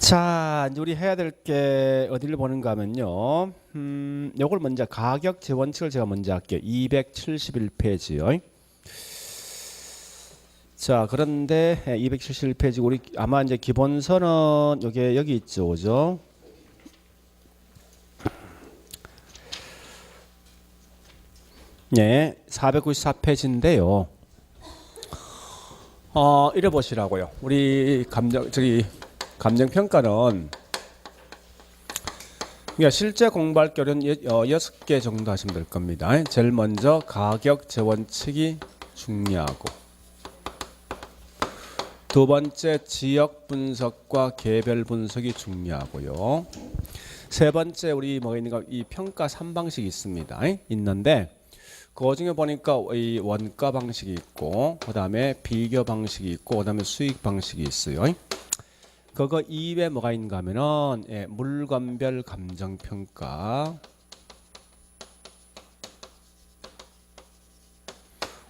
자, 이제 우리 해야 될 게 어디를 보는가 하면요. 요걸 먼저 가격 재원칙을 제가 먼저 할게요. 271페이지요. 자, 그런데 271페이지 우리 아마 이제 기본서는 요게 여기 있죠. 그죠? 네, 494페이지인데요. 이래 보시라고요. 우리 감정 평가는 그러니까 실제 공부할 결은 6개 정도 하시면 될 겁니다. 제일 먼저 가격 재원칙이 중요하고, 두 번째 지역 분석과 개별 분석이 중요하고요. 세 번째 우리 뭐가 있는가, 이 평가 3방식이 있습니다. 있는데 그 중에 보니까 이 원가 방식이 있고, 그 다음에 비교 방식이 있고, 그 다음에 수익 방식이 있어요. 그거 이외에 뭐가 있는가 하면은 물건별 감정평가,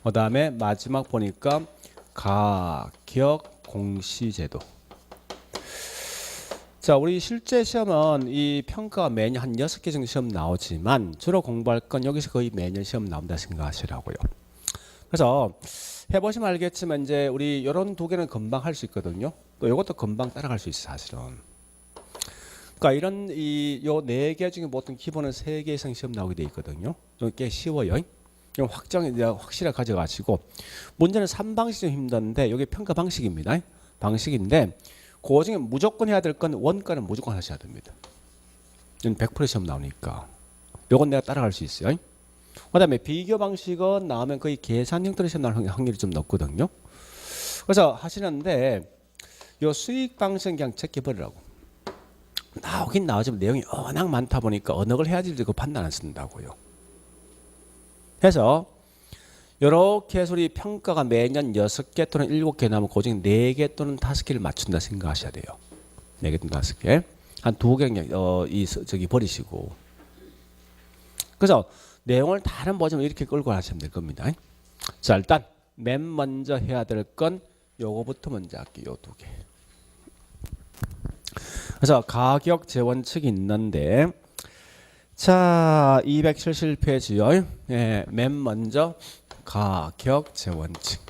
그 다음에 마지막 보니까 가격 공시제도. 자, 우리 실제 시험은 이 평가가 매년 한 6개 정도 시험 나오지만 주로 공부할 건 여기서 거의 매년 시험 나온다 생각하시라고요. 그래서 해보시면 알겠지만 이제 우리 이런 두 개는 금방 할 수 있거든요. 또 이것도 금방 따라갈 수 있어 사실은. 그러니까 이런 요 네 개 중에 보통 기본은 3개 이상 시험 나오게 돼 있거든요. 좀 꽤 쉬워요. 좀 확실하게 가져가시고, 문제는 3방식이 좀 힘든데 이게 평가 방식입니다. 방식인데 그 중에 무조건 해야 될 건 원가는 무조건 하셔야 됩니다. 이건 100% 시험 나오니까 요건 내가 따라갈 수 있어요. 그 다음에 비교 방식은 나오면 거의 계산 형태로 시험 나올 확률이 좀 높거든요. 그래서 하시는데 요 수익 방식은 그냥 체크해버리라고. 나오긴 나오지만 내용이 워낙 많다 보니까 어느 걸 해야 될지 그 판단 안 쓴다고요. 해서 요렇게 해서 우리 평가가 매년 6개 또는 7개 나오면 그 중에 4개 또는 5개를 맞춘다 생각하셔야 돼요. 4개 또는 5개. 한 2개 그냥 버리시고. 그래서 내용을 다른 버전 이렇게 끌고 하시면 될 겁니다. 자, 일단 맨 먼저 해야 될 건 요거부터 먼저 할게요. 요 2개. 그래서 가격 재원칙이 있는데, 자, 271페이지요. 맨 먼저 가격 재원칙.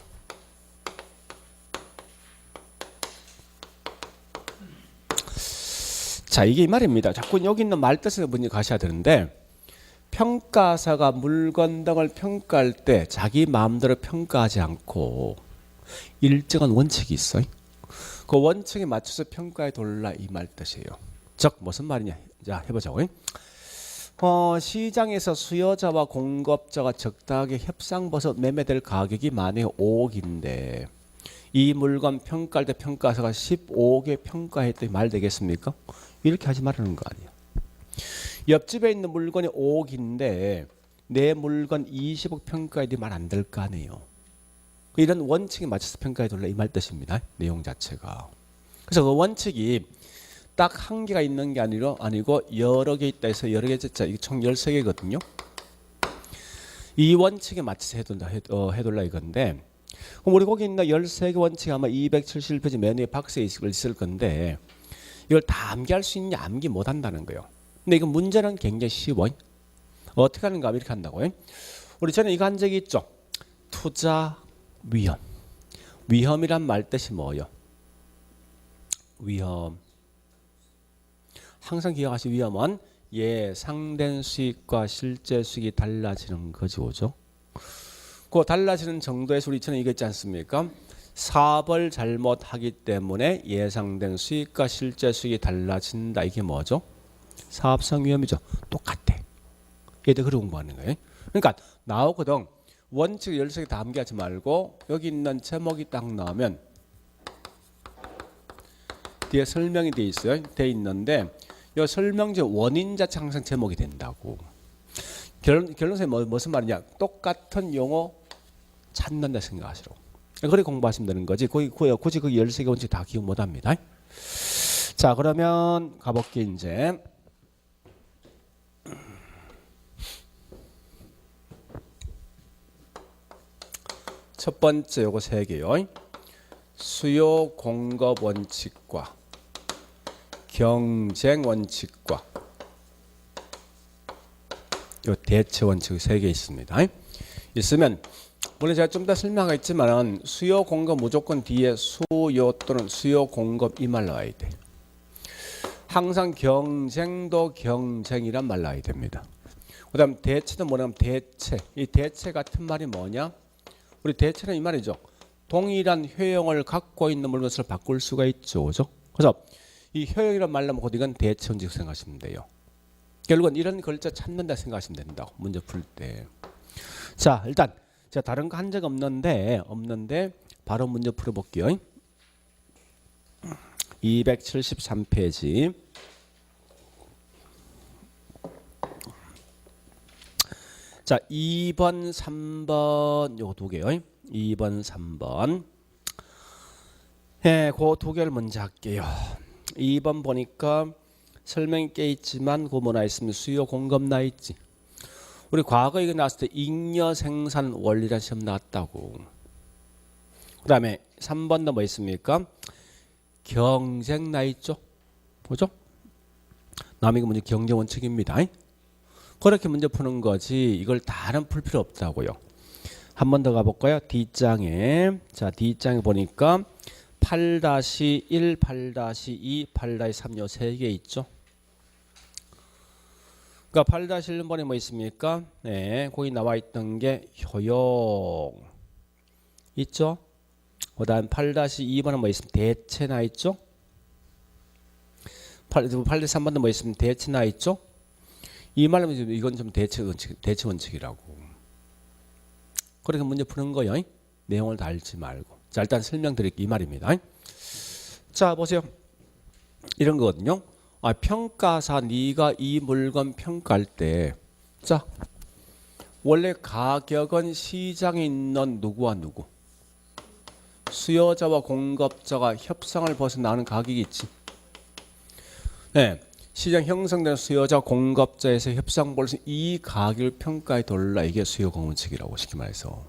자, 이게 이 말입니다. 자꾸 여기 있는 말뜻을 먼저 가셔야 되는데, 평가사가 물건 등을 평가할 때 자기 마음대로 평가하지 않고 일정한 원칙이 있어요. 그 원칙에 맞춰서 평가해 돌라 이 말 뜻이에요. 즉 무슨 말이냐? 자, 해보자고. 시장에서 수요자와 공급자가 적당하게 협상버섯 매매될 가격이 만약에 5억인데 이 물건 평가할 때 평가사가 15억에 평가했더니 말 되겠습니까? 이렇게 하지 말라는 거 아니에요. 옆집에 있는 물건이 5억인데 내 물건 20억 평가해도 말 안 될 거 아니에요. 이런 원칙에 맞춰서 평가해 둘라 이 말 뜻입니다. 내용 자체가. 그래서 그 원칙이 딱 한 개가 있는 게 아니고 여러 개 있다 해서 여러 개 숫자, 이게 총 13개거든요. 이 원칙에 맞춰서 해둘라 이건데, 그럼 우리 거기 있는 13개 원칙 아마 271페이지 맨 위에 박스에 있을 건데 이걸 다 암기할 수 있냐? 암기 못 한다는 거예요. 근데 이거 문제는 굉장히 쉬워. 어떻게 하는가? 이렇게 한다고요. 우리 전에 이거 한 적이 있죠. 투자 위험. 위험이란 말 뜻이 뭐예요? 위험. 항상 기억하실 위험은 예상된 수익과 실제 수익이 달라지는 거죠. 그죠? 그 달라지는 정도에서 우리 전에 이거 있지 않습니까? 사업을 잘못하기 때문에 예상된 수익과 실제 수익이 달라진다. 이게 뭐죠? 사업성 위험이죠. 똑같아. 얘들 그렇게 공부하는 거예요. 그러니까 나오거든. 원칙 13개 다 암기하지 말고 여기 있는 제목이 딱 나오면 뒤에 설명이 돼 있어요. 돼 있는데 이 설명제 원인 자체 항상 제목이 된다고. 결론적으로 무슨 말이냐? 똑같은 용어 찾는다 생각하시라고. 그렇게 공부하시면 되는 거지. 굳이 그 13개 원칙 다 기억 못 합니다. 자, 그러면 가볼게 이제. 첫 번째 요거 3개요. 수요 공급 원칙과 경쟁 원칙과 요 대체 원칙 세 개 있습니다. 있으면 물론 제가 좀 더 설명하겠지만 수요 공급 무조건 뒤에 수요 또는 수요 공급 이 말 나와야 돼. 항상 경쟁도 경쟁이란 말 나와야 됩니다. 그다음 대체는 뭐냐면 대체. 이 대체 같은 말이 뭐냐? 우리 대체는 이 말이죠. 동일한 효용을 갖고 있는 물건을 바꿀 수가 있죠, 그죠? 그래서 이 효용이란 말로 곧 이건 대체 원칙 생각하시면 돼요. 결국은 이런 글자 찾는다 생각하시면 된다고 문제 풀 때. 자, 일단 제가 다른 거 한 적 없는데 바로 문제 풀어볼게요. 273페이지. 자, 2번, 3번 요거 두 개요. 2번, 3번. 예, 그 두 개를 먼저 할게요. 2번 보니까 설명이 꽤 있지만 그 뭐나 있으면 수요 공급 나 있지. 우리 과거 이거 나왔을 때 잉여 생산 원리라는 시험 나왔다고. 그 다음에 3번도 뭐 있습니까? 경쟁 나 있죠. 보죠? 남이 문제 경쟁 원칙입니다. 그렇게 문제 푸는 거지 이걸 다는 풀 필요 없다고요. 한 번 더 가볼까요? D장에. 자, D장에 보니까 8-1, 8-2, 8-3 요 세 개 있죠. 그러니까 8-1번에 뭐 있습니까? 네, 거기 나와 있던 게 효용 있죠. 그다음 8-2번은 뭐 있습니까? 대체 나 있죠. 8-3번도 뭐 있습니까? 대체 나 있죠. 이 말로 이건 좀 대체 원칙이라고. 그렇게 문제 푸는 거요. 내용을 다 알지 말고. 자, 일단 설명드릴게요. 이 말입니다. 자, 보세요. 이런 거거든요. 평가사 네가 이 물건 평가할 때, 자, 원래 가격은 시장에 있는 누구와 누구? 수요자와 공급자가 협상을 벗어나는 가격이 있지. 네, 시장 형성되는 수요자 공급자에서 협상 벌써 이 가격을 평가해 돌라. 이게 수요 공급칙이라고 쉽게 말해서.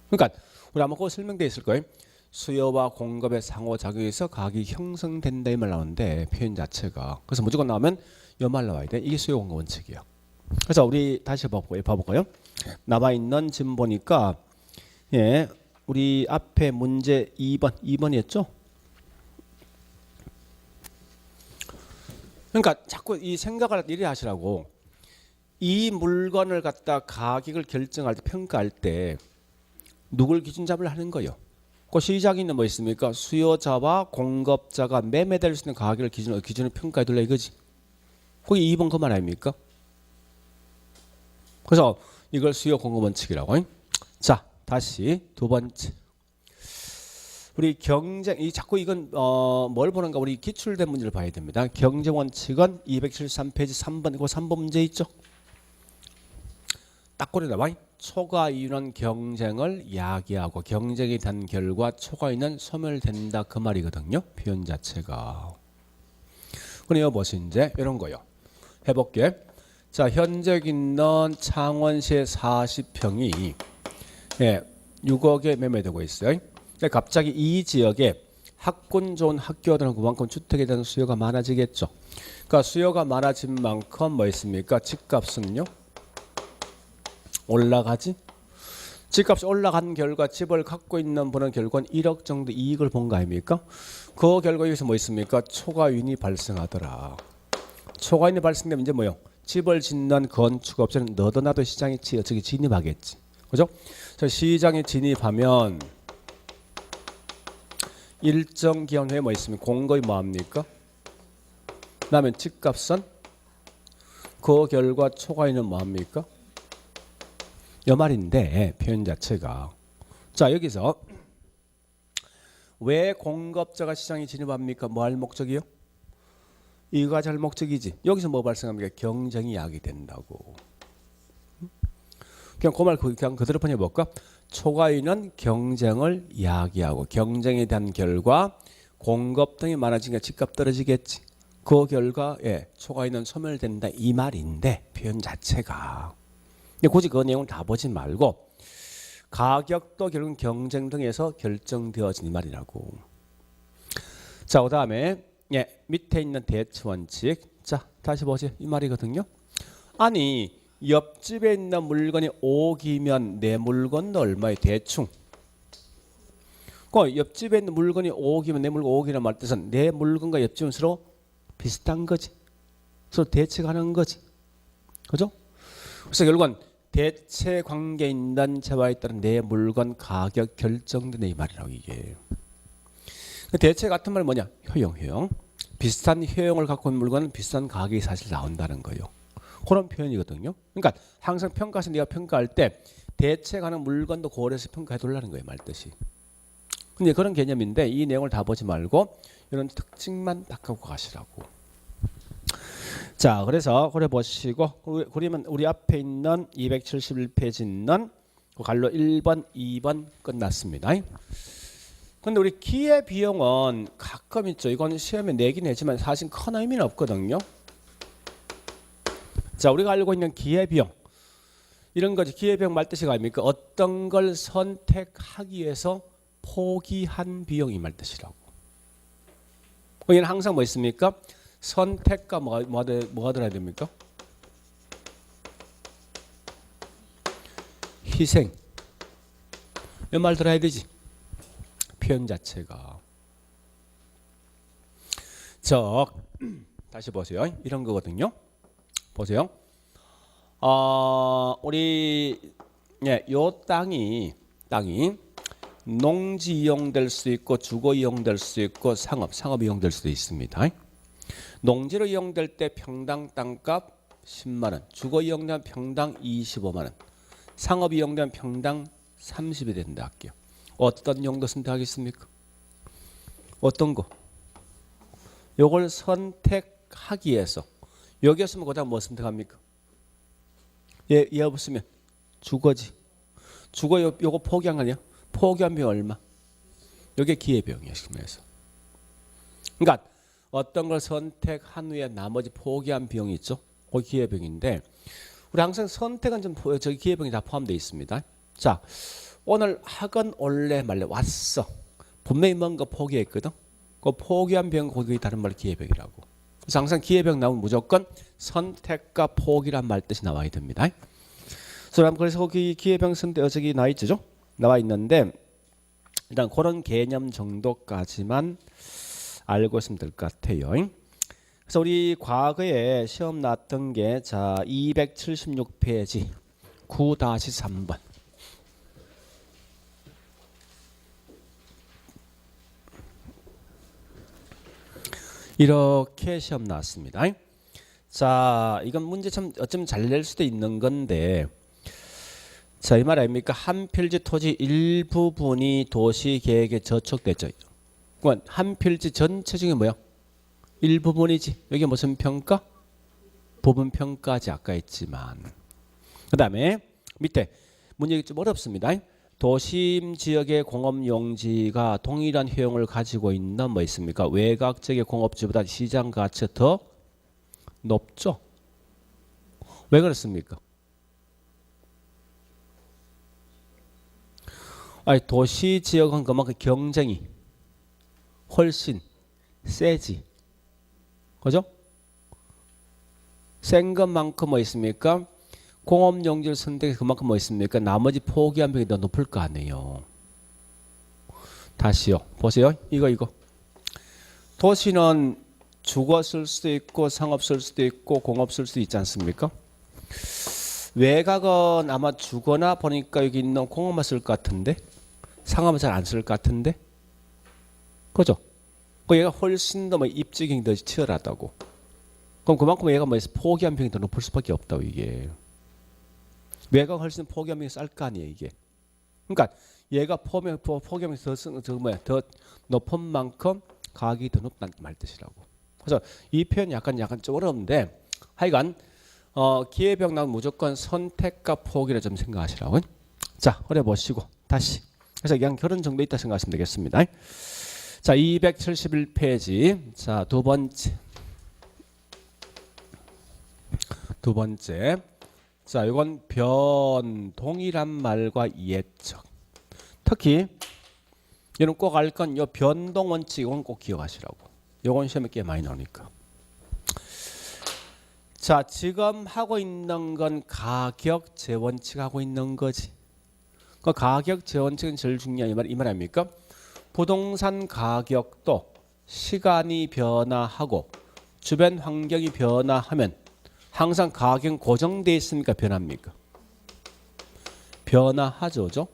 그러니까 우리 아마 그거 설명되어 있을 거예요. 수요와 공급의 상호작용에서 가격이 형성된다 이 말 나오는데 표현 자체가. 그래서 무조건 나오면 이 말 나와야 돼. 이게 수요 공급 원칙이야. 그래서 우리 다시 봐볼까요? 남아있는 지금 보니까 예, 우리 앞에 문제 2번이었죠? 그러니까 자꾸 이 생각을 이래 하시라고. 이 물건을 갖다 가격을 결정할 때 평가할 때 누굴 기준 잡으려 하는 거예요. 그 시장에 있는 뭐 있습니까? 수요자와 공급자가 매매될 수 있는 가격을 기준으로 평가해 둘라 이거지. 거기 2번 그 말 아닙니까? 그래서 이걸 수요 공급 원칙이라고. 자, 다시 두 번째. 우리 경쟁, 자꾸 이건 뭘 보는가? 우리 기출된 문제를 봐야 됩니다. 경쟁 원칙은 273페이지 3번, 이거 3번 문제 있죠? 딱 고려 나와. 초과 이유는 경쟁을 야기하고 경쟁이 된 결과 초과 이유는 소멸된다 그 말이거든요. 표현 자체가. 그럼 이거 뭐지 이제 이런 거요. 해볼게. 자, 현재 있는 창원시의 40평이 6억에 매매되고 있어요. 갑자기 이 지역에 학군 좋은 학교들은 그만큼 주택에 대한 수요가 많아지겠죠. 그러니까 수요가 많아진 만큼 뭐 있습니까? 집값은요 올라가지. 집값이 올라간 결과 집을 갖고 있는 분은 결국은 1억 정도 이익을 본 거 아닙니까? 그 결과 여기서 뭐 있습니까? 초과이윤이 발생하더라. 초과이윤이 발생되면 이제 뭐요? 집을 짓는 건축업체는 너도 나도 시장에 저기 진입하겠지. 그죠? 시장에 진입하면 일정 기간 후에 뭐 있습니까? 공급이 뭐합니까? 그다음에 집값은 그 결과 초과이는 뭐합니까? 이 말인데 표현 자체가. 자, 여기서 왜 공급자가 시장에 진입합니까? 뭐 할 목적이요? 이거가 잘 목적이지. 여기서 뭐 발생합니까? 경쟁이 야기된다고. 그냥 그 말 그냥 그대로 번역해볼까? 초과이는 경쟁을 야기하고 경쟁에 대한 결과 공급 등이 많아지니까 집값 떨어지겠지. 그 결과 초과이는 소멸된다 이 말인데 표현 자체가. 굳이 그 내용을 다 보지 말고 가격도 결국 경쟁 등에서 결정되어진 이 말이라고. 자, 그 다음에 예, 밑에 있는 대치 원칙. 자, 다시 보세요. 이 말이거든요. 아니, 옆집에 있는 물건이 5억이면 내 물건도 얼마에 대충. 그 옆집에 있는 물건이 5억이면 내 물건 5억이란 말 뜻은 내 물건과 옆집은 서로 비슷한 거지. 서로 대체가는 거지. 그죠? 그래서 결국은 대체 관계에 있는 재화에 따른 내 물건 가격 결정되는 이 말이라고 이게. 대체 같은 말 뭐냐? 효용. 비슷한 효용을 갖고 있는 물건은 비슷한 가격이 사실 나온다는 거예요. 그런 표현이거든요. 그러니까 항상 평가에서 네가 평가할 때 대체 가는 물건도 고려해서 평가해 둘라는 거예요. 말뜻이. 근데 그런 개념인데 이 내용을 다 보지 말고 이런 특징만 딱 갖고 가시라고. 자, 그래서 그래 보시고 그러면 우리 앞에 있는 271페이지 있는 갈로 1번, 2번 끝났습니다. 근데 우리 기회비용은 가끔 있죠. 이건 시험에 내긴 내지만 사실 큰 의미는 없거든요. 자, 우리가 알고 있는 기회비용 이런 거지. 기회비용 말뜻이 아닙니까? 어떤 걸 선택하기 위해서 포기한 비용이 말뜻이라고. 여기는 항상 뭐 있습니까? 선택과 뭐가 들어야 됩니까? 희생. 이 말 들어야 되지. 표현 자체가. 다시 보세요. 이런 거거든요. 보세요. 우리 요 땅이 농지 이용될 수 있고 주거 이용될 수 있고 상업 이용될 수도 있습니다. 농지로 이용될 때 평당 땅값 10만 원, 주거 이용되면 평당 25만 원, 상업 이용되면 평당 30이 된다 할게요. 어떤 용도 선택하겠습니까? 어떤 거? 요걸 선택하기 위해서 여기였으면 그다음 뭐 선택합니까? 얘 없으면 주거지. 주거 요거 포기한 거 아니야? 포기한 비용 얼마? 이게 기회비용이야. 그래서. 그러니까 어떤 걸 선택한 후에 나머지 포기한 비용이 있죠. 그 기회비용인데 우리 항상 선택은 좀 저기 기회비용이 다 포함되어 있습니다. 자, 오늘 학원 올래 말래 왔어. 분명히 뭔가 포기했거든. 그 포기한 비용 거기 다른 말 기회비용이라고. 그래서 항상 기회비용 나오면 무조건 선택과 포기란 말 뜻이 나와야 됩니다. 그래서 거기 기회비용 선택 저기 나와 있죠. 나와 있는데 일단 그런 개념 정도까지만 알고 있으면 될 것 같아요. 그래서 우리 과거에 시험 나왔던 게 자 276페이지 9-3번. 이렇게 시험 나왔습니다. 자, 이건 문제 참 어쩌면 잘 낼 수도 있는 건데 자, 이 말 아닙니까? 한 필지 토지 일부분이 도시 계획에 저촉됐죠. 그건 한 필지 전체 중에 뭐야? 일부분이지. 여기 무슨 평가? 부분 평가지 아까 했지만. 그다음에 밑에 문제가 좀 어렵습니다. 도심 지역의 공업 용지가 동일한 효용을 가지고 있는 뭐 있습니까? 외곽 지역의 공업지보다 시장 가치가 더 높죠. 왜 그렇습니까? 아니, 도시 지역은 그만큼 경쟁이 훨씬 세지. 그죠? 센 것만큼 뭐 있습니까? 공업 용지를 선택해서 그만큼 뭐 있습니까? 나머지 포기한 비용이 더 높을 거 아니에요. 다시요. 보세요. 이거. 도시는 주거 쓸 수도 있고 상업 쓸 수도 있고 공업 쓸 수도 있지 않습니까? 외곽은 아마 주거나 보니까 여기 있는 공업만 쓸 것 같은데 상업은 잘 안 쓸 것 같은데 그죠? 그 얘가 훨씬 더 뭐 입지경이 더 치열하다고. 그럼 그만큼 얘가 뭐 포기한 비용이 더 높을 수밖에 없다고 이게. 외곽 훨씬 포기한 비용이 쌀 거 아니에요 이게. 그러니까 얘가 포기한 비용이 더 높은 만큼 가격이 더 높다는 말 뜻이라고. 그래서 이 표현 약간 좀 어려운데 하여간 기회비용 나오면 무조건 선택과 포기를 좀 생각하시라고. 자, 그래 보시고 다시. 그래서 그냥 결혼 정도 있다 생각하시면 되겠습니다. 자, 271페이지. 자, 두 번째. 자, 이건 변동이란 말과 예측. 특히 여러분 꼭 알 건 요 변동 원칙 이건 꼭 기억하시라고. 요건 시험에 꽤 많이 나오니까. 자, 지금 하고 있는 건 가격 재원칙 하고 있는 거지. 그 가격 재원칙은 제일 중요한 이 말 아닙니까? 부동산 가격도 시간이 변화하고 주변 환경이 변화하면 항상 가격은 고정되어 있습니까? 변합니까? 변화하죠. 그죠?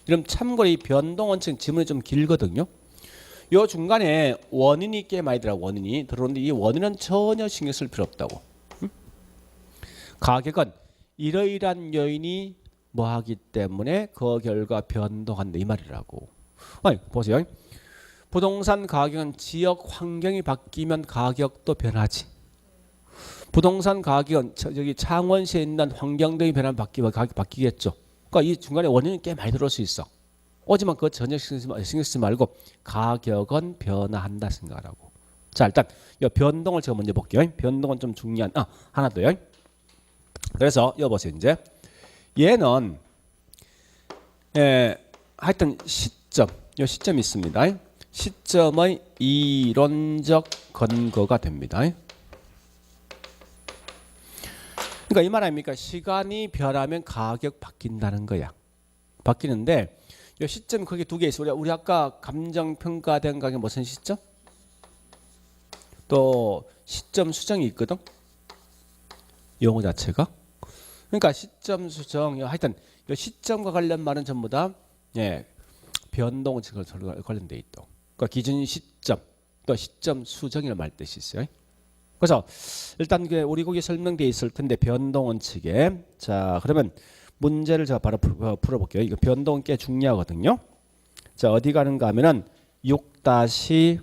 그럼 참고로 이 변동원칙 지문이 좀 길거든요. 요 중간에 원인이 꽤 많이 원인이 들어오는데 이 원인은 전혀 신경 쓸 필요 없다고. 가격은 이러이러한 요인이 뭐하기 때문에 그 결과 변동한다 이 말이라고. 아니 보세요. 부동산 가격은 지역 환경이 바뀌면 가격도 변하지. 부동산 가격은 저기 창원시에 있는 환경 등이 변하면 바뀌면 가격이 바뀌겠죠. 그러니까 이 중간에 원인이 꽤 많이 들어올 수 있어. 오지만 그거 전혀 신경 쓰지 말고 가격은 변화한다 생각하라고. 자 일단 이 변동을 제가 먼저 볼게요. 변동은 좀 중요한 하나 더요. 그래서 이거 보세요. 이제 얘는 하여튼 시점 이 시점이 있습니다. 시점의 이론적 근거가 됩니다. 그러니까 이 말 아닙니까? 시간이 변하면 가격 바뀐다는 거야. 바뀌는데 이 시점 그게 두 개 있어요. 우리 아까 감정평가된 가격 무슨 시점? 또 시점 수정이 있거든. 용어 자체가. 그러니까 시점 수정 하여튼 이 시점과 관련 말은 전부 다 변동칙을 관련돼 있다. 그러니까 기준 시점 또 시점 수정이라는 말 뜻이 있어요. 그래서 일단 우리 거기 설명되어 있을 텐데 변동원칙에 자 그러면 문제를 제가 바로 풀어볼게요. 이거 변동은 꽤 중요하거든요. 자 어디 가는가 하면은 6-274페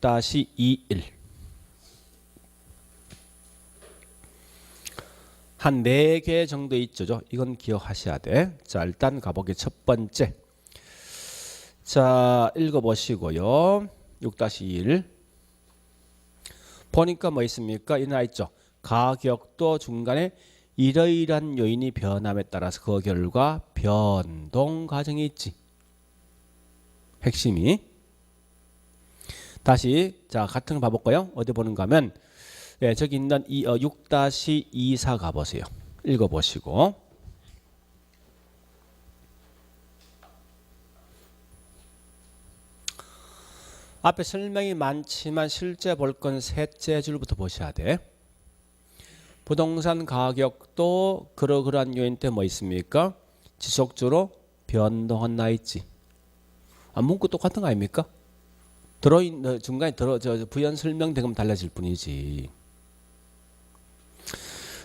6-21 한 4개 정도 있죠. 이건 기억하셔야 돼. 자 일단 가보게 첫 번째. 자 읽어보시고요. 6-1 보니까 뭐 있습니까? 이 나와 있죠. 가격도 중간에 이러이러한 요인이 변함에 따라서 그 결과 변동 과정이 있지. 핵심이. 다시 자 같은 거 봐볼까요? 어디 보는가 하면 저기 있는 6-24 가보세요. 읽어보시고 앞에 설명이 많지만 실제 볼 건 셋째 줄부터 보셔야 돼. 부동산 가격도 그러한 요인 때문에 뭐 있습니까? 지속적으로 변동한 나 있지. 문구 똑같은 거 아닙니까? 중간에 부연 설명된 건 달라질 뿐이지.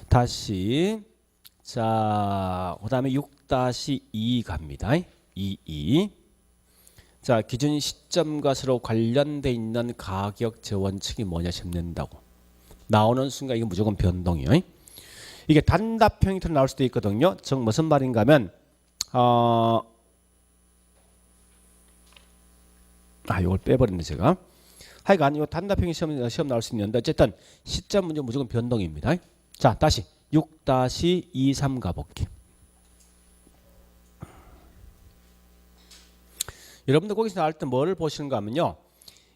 다시 자 그다음에 6-2 갑니다. 22 자 기준 시점과 서로 관련돼 있는 가격 재원칙이 뭐냐 싶는다고 나오는 순간 이게 무조건 변동이에요. 이게 단답 형태로 나올 수도 있거든요. 즉 무슨 말인가 하면 이걸 빼버렸네 제가. 하여간 이 단답형이 시험 나올 수 있는데 어쨌든 시점 문제 무조건 변동입니다. 자 다시 6-23 가볼게. 여러분들 거기서 나올 때 뭐를 보시는가 하면요.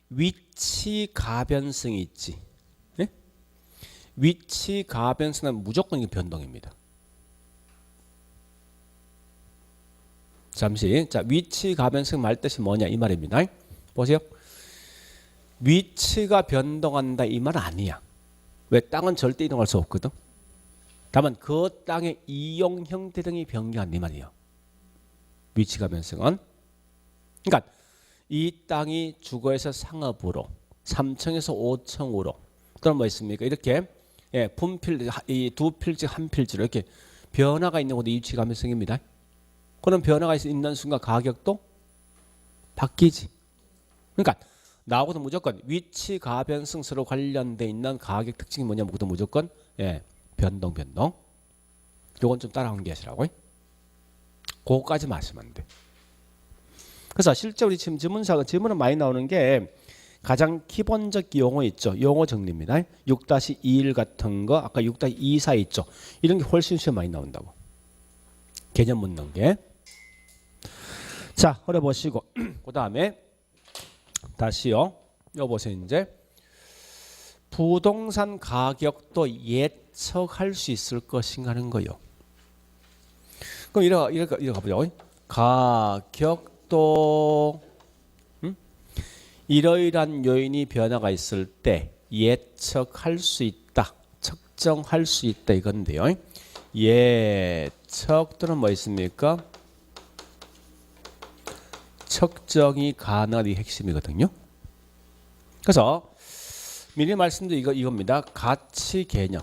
위치 가변성이 있지. 네? 위치 가변성은 무조건 이게 변동입니다. 잠시 자 위치 가변성 말 뜻이 뭐냐 이 말입니다. 보세요. 위치가 변동한다 이 말 아니야. 왜? 땅은 절대 이동할 수 없거든. 다만 그 땅의 이용 형태 등이 변경한다 이 말이에요. 위치가 변성은. 그러니까 이 땅이 주거에서 상업으로 3층에서 5층으로 또는 뭐 있습니까? 이렇게 분필 이 두 필지 한 필지로 이렇게 변화가 있는 곳이 위치가 변성입니다. 그런 변화가 있는 순간 가격도 바뀌지. 그러니까 나하고도 무조건 위치 가변성 서로 관련돼 있는 가격 특징이 뭐냐면 무조건 변동. 요건 좀 따라한 게 하시라고. 그거까지 마시면 안 돼. 그래서 실제 우리 지금 지문은 많이 나오는 게 가장 기본적 용어 있죠. 용어 정리입니다. 6-21 같은 거 아까 6-24 있죠. 이런 게 훨씬 많이 나온다고. 개념 묻는 게. 자, 어려보시고 그 다음에 다시요. 요 보세요. 이제 부동산 가격도 예측할 수 있을 것인가 하는 거요. 그럼 이렇게 가보죠. 가격도 이러이러한 요인이 변화가 있을 때 예측할 수 있다. 측정할 수 있다 이건데요. 예측 또는 뭐 있습니까? 측정이 가능한 이 핵심이거든요. 그래서 미리 말씀드린 이겁니다. 가치 개념.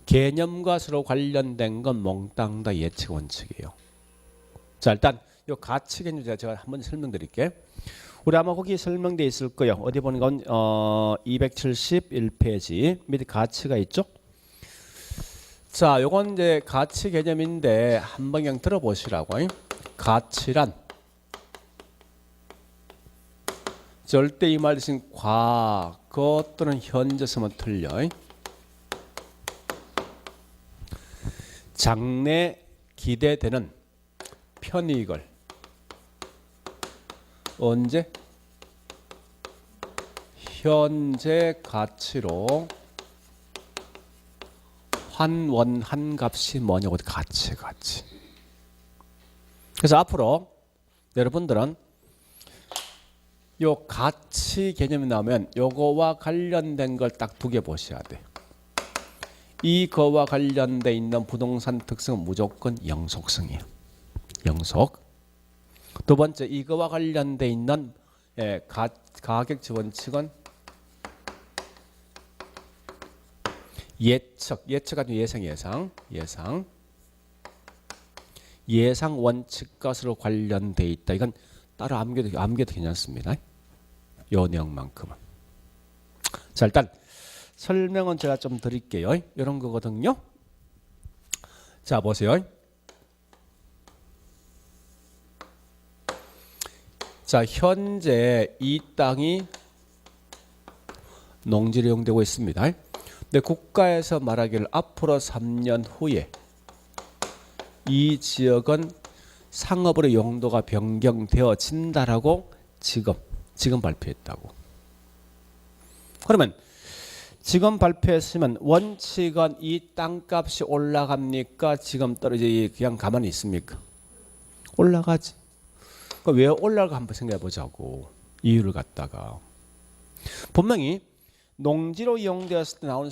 개념과 서로 관련된 건 몽땅 다 예측 원칙이에요. 자, 일단 이 가치 개념 제가 한번 설명드릴게요. 우리 아마 거기 설명되어 있을 거예요. 어디 보는 건 271페이지 밑에 가치가 있죠. 자, 요건 이제 가치 개념인데 한번 그냥 들어보시라고. 가치란 절대 이 말 대신 과거 또는 현재 쓰면 틀려. 장래 기대되는 편익을 언제? 현재 가치로 환원한 값이 뭐냐고. 가치. 그래서 앞으로 여러분들은 요 가치 개념이 나오면 요거와 관련된 걸 딱 두 개 보셔야 돼. 이거와 관련돼 있는 부동산 특성은 무조건 영속성이에요. 영속. 두 번째, 이거와 관련돼 있는 가격치 원칙은 예측 아니면 예상 원칙과 서로 관련돼 있다. 이건 따로 암기도 괜찮습니다. 요 내용만큼은. 자, 일단 설명은 제가 좀 드릴게요. 이런 거거든요. 자, 보세요. 자, 현재 이 땅이 농지로 이용되고 있습니다. 근데 국가에서 말하기를 앞으로 3년 후에 이 지역은 상업으로 용도가 변경되어진다라고 지금 발표했다고. 그러면 지금 발표했으면 원칙은 이 땅값이 올라갑니까? 지금 떨어지 그냥 가만히 있습니까? 올라가지. 왜 올라가 한번 생각해 보자고. 이유를 갖다가 분명히 농지로 이용되었을 때 나오는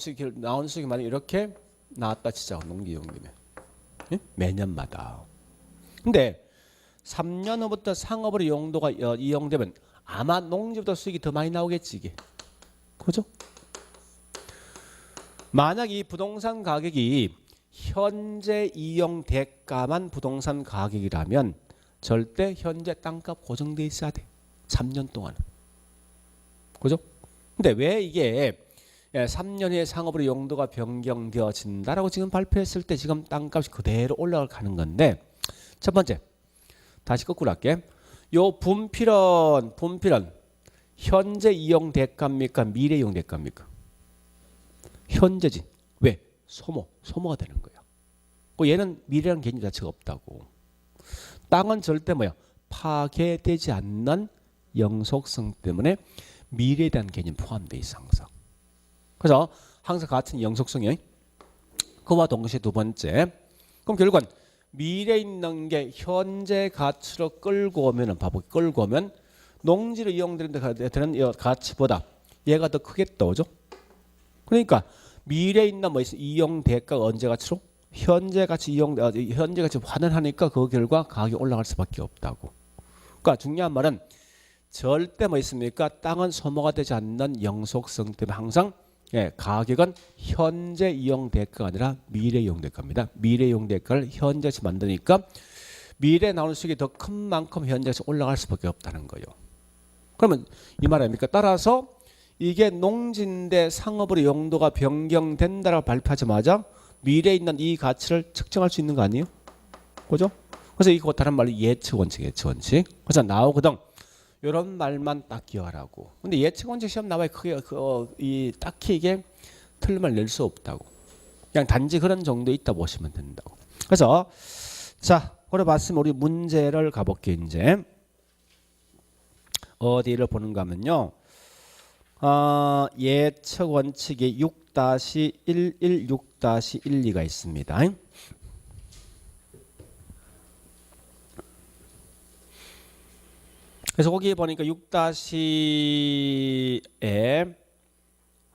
수익이 만약 이렇게 나왔다 치자. 농지 이용되면 매년마다. 근데 3년 후부터 상업으로 용도가 이용되면 아마 농지보다 수익이 더 많이 나오겠지 이게. 그죠? 만약 이 부동산 가격이 현재 이용 대가만 부동산 가격이라면 절대 현재 땅값 고정돼 있어야 돼. 3년 동안. 그죠? 근데 왜 이게 3년 후에 상업으로 용도가 변경되어진다라고 지금 발표했을 때 지금 땅값이 그대로 올라가는 건데, 첫 번째 다시 거꾸로 할게. 요 분필은 현재 이용 대가입니까? 미래 이용 대가입니까? 현재지. 왜? 소모가 되는 거야. 얘는 미래라는 개념 자체가 없다고. 땅은 절대 뭐야? 파괴되지 않는 영속성 때문에 미래에 대한 개념 포함되어 있어 항상. 그래서 항상 같은 영속성이. 그와 동시에 두 번째. 그럼 결국은 미래에 있는 게 현재 가치로 끌고 오면은 끌고 오면 농지로 이용되는 가치보다 얘가 더 크겠다, 그죠? 그러니까 미래에 있는 이용 대가가 언제 가치로? 현재 가치 현재 가치 환원하니까 그 결과 가격이 올라갈 수밖에 없다고. 그러니까 중요한 말은 절대 있습니까? 땅은 소모가 되지 않는 영속성 때문에 항상 가격은 현재 이용 대가가 아니라 미래 이용 대가입니다. 미래 이용 대가를 현재에서 만드니까 미래에 나오는 수익이 더 큰 만큼 현재에서 올라갈 수밖에 없다는 거예요. 그러면 이 말 아닙니까? 따라서 이게 농지인데 상업으로 용도가 변경된다라고 발표하자마자 미래에 있는 이 가치를 측정할 수 있는 거 아니에요? 그죠? 그래서 이거 다른 말로 예측 원칙. 그래서 나오거든. 이런 말만 딱 기억하라고. 근데 예측 원칙 시험 나와야 크게 딱히 이게 틀림을 낼 수 없다고. 그냥 단지 그런 정도에 있다 보시면 된다고. 그래서 자, 그래 봤으면 우리 문제를 가볼게 이제. 어디를 보는가 하면요. 예측 원칙이 6-11, 6-12가 있습니다. 그래서 거기 보니까 6-에